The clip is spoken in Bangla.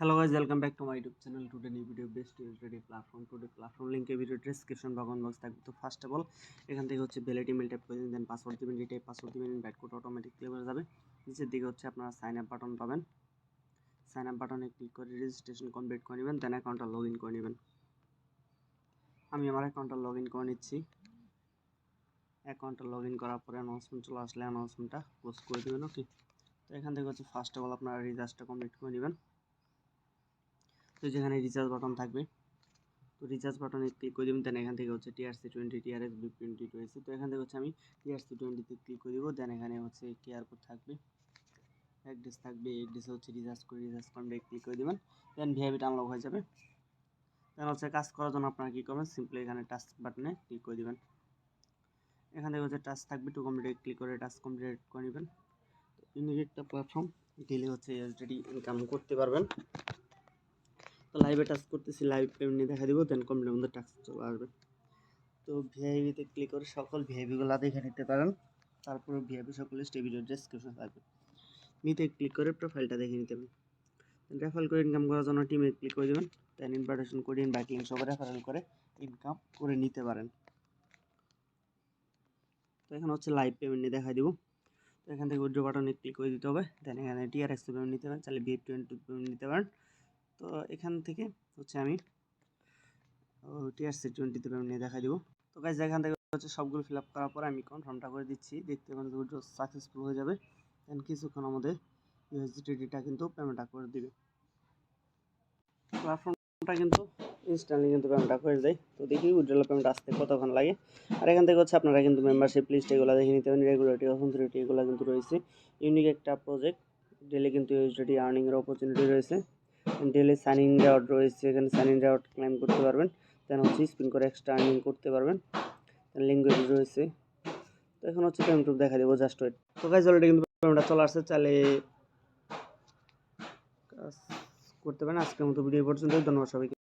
Hello guys, welcome back to my YouTube channel. Today new video based today platform link A video description বা কমেন্ট বক্স থাকবে। তো ফার্স্ট অফ অল এখান থেকে হচ্ছে ভ্যালিড ইমেল টাইপ করে দিন, দেন পাসওয়ার্ড দিবেন, রিটাইপ পাসওয়ার্ড দিবেন, ইনভাইট কোড অটোমেটিকলি হয়ে যাবে। নিচের দিকে হচ্ছে আপনারা সাইন আপ বাটন পাবেন। সাইন আপ বাটনে ক্লিক করে রেজিস্ট্রেশন কমপ্লিট করে নেবেন, দেন অ্যাকাউন্টটা লগইন করে নেবেন। আমি আমার অ্যাকাউন্টটা লগইন করে নিচ্ছি। অ্যাকাউন্টটা লগইন করার পরে অ্যানাউন্সমেন্ট চলে আসলে অ্যানাউন্সমেন্টটা ক্লোজ করে দিবেন। ওকে, তো এখান থেকে হচ্ছে ফার্স্ট অফ অল আপনারা রিচার্জটা কমপ্লিট করে নেবেন। তো যেখানে রিচার্জ বাটন থাকবে, তো রিচার্জ বাটনে ক্লিক করে দেবেন, দেন এখান থেকে হচ্ছে TRC20 TRX VIP20 রয়েছে। তো এখান থেকে হচ্ছে আমি TRC20 ক্লিক করে দেবো, দেন এখানে হচ্ছে কেয়ার কোড থাকবে, অ্যাড্রেস থাকবে, অ্যাড্রেসে হচ্ছে রিচার্জ করে ক্লিক করে দেবেন, দেন ভিআইপিটা আনলক হয়ে যাবে। দেন হচ্ছে কাজ করার জন্য আপনারা কী করবেন, সিম্পলি এখানে টাচ বাটনে ক্লিক করে দেবেন। এখান থেকে হচ্ছে টাচ থাকবে, টু কমপ্লিট ক্লিক করে টাচ কমপ্লিট করে নেবেন। ইউনিক একটা প্ল্যাটফর্ম, ডেলি হচ্ছে USDT ইনকাম করতে পারবেন। তো লাইভে টাচ করতেছি, লাইভ পেমেন্ট দেখা দিব, দেন কমপ্লিট মধ্যে টাচ চলে আসবে। তো ভিআইপিতে ক্লিক করে সকল ভিআইপিগুলো দেখে নিতে পারেন। তারপরে ভিআইপি সকল লিস্ট এই ভিডিও ডেসক্রিপশন থাকবে, নিতে ক্লিক করে প্রোফাইলটা দেখে নিতে পারেন। রেফারেল করে ইনকাম করার জন্য টিমে ক্লিক করে দেবেন, দেন ইনভাইটেশন করে ইনভাইট লিঙ্ক সবাই রেফারেল করে ইনকাম করে নিতে পারেন। তো এখানে হচ্ছে লাইভ পেমেন্ট নিয়ে দেখা দিব। তো এখান থেকে উইথড্র বাটনে ক্লিক করে দিতে হবে, দেন এখানে TRX পেমেন্ট নিতে পারেন, চাইলে VIP20 পেমেন্ট নিতে পারেন। তো এখান থেকে হচ্ছে আমি TRC20 পেমেন্ট নিয়ে দেখা দিব। তো গাইজ এখান থেকে হচ্ছে সবগুলো ফিল আপ করার পর আমি কনফার্মটা করে দিচ্ছি, দেখতে পারেন উইথড্র সাকসেসফুল হয়ে যাবে। দেন কিছুক্ষণ আমাদের USDTটা কিন্তু পেমেন্টটা করে দিবে। প্ল্যাটফর্মটা কিন্তু ইনস্ট্যান্টলি কিন্তু পেমেন্টটা করে দেয়। তো দেখি উইথড্রল পেমেন্ট আসতে কতক্ষণ লাগে। আর এখান থেকে হচ্ছে আপনারা কিন্তু মেম্বারশিপ লিস্ট এগুলো দেখে নিতে পারেন, রেগুলারিটি অথেন্টিটি এগুলো কিন্তু রয়েছে। ইউনিক একটা প্রজেক্ট, ডেলি কিন্তু USDT আর্নিংয়ের অপরচুনিটি রয়েছে। ডেলি সাইন ইন রেওয়ার্ড রয়েছে, এখানে সাইন ইন রেওয়ার্ড ক্লেম করতে পারবেন, দেন হচ্ছে স্পিন করে এক্সট্রা আর্নিং করতে পারবেন। ল্যাঙ্গুয়েজ রয়েছে। তো এখন হচ্ছে পেমেন্ট দেখা দেবো, জাস্ট ওয়েট। তো গাইজ অলরেডি কিন্তু পেমেন্টটা চলে আসছে, চাইলে কাজ করতে পারেন। আজকের মতো ভিডিও পর্যন্ত, ধন্যবাদ সবাইকে।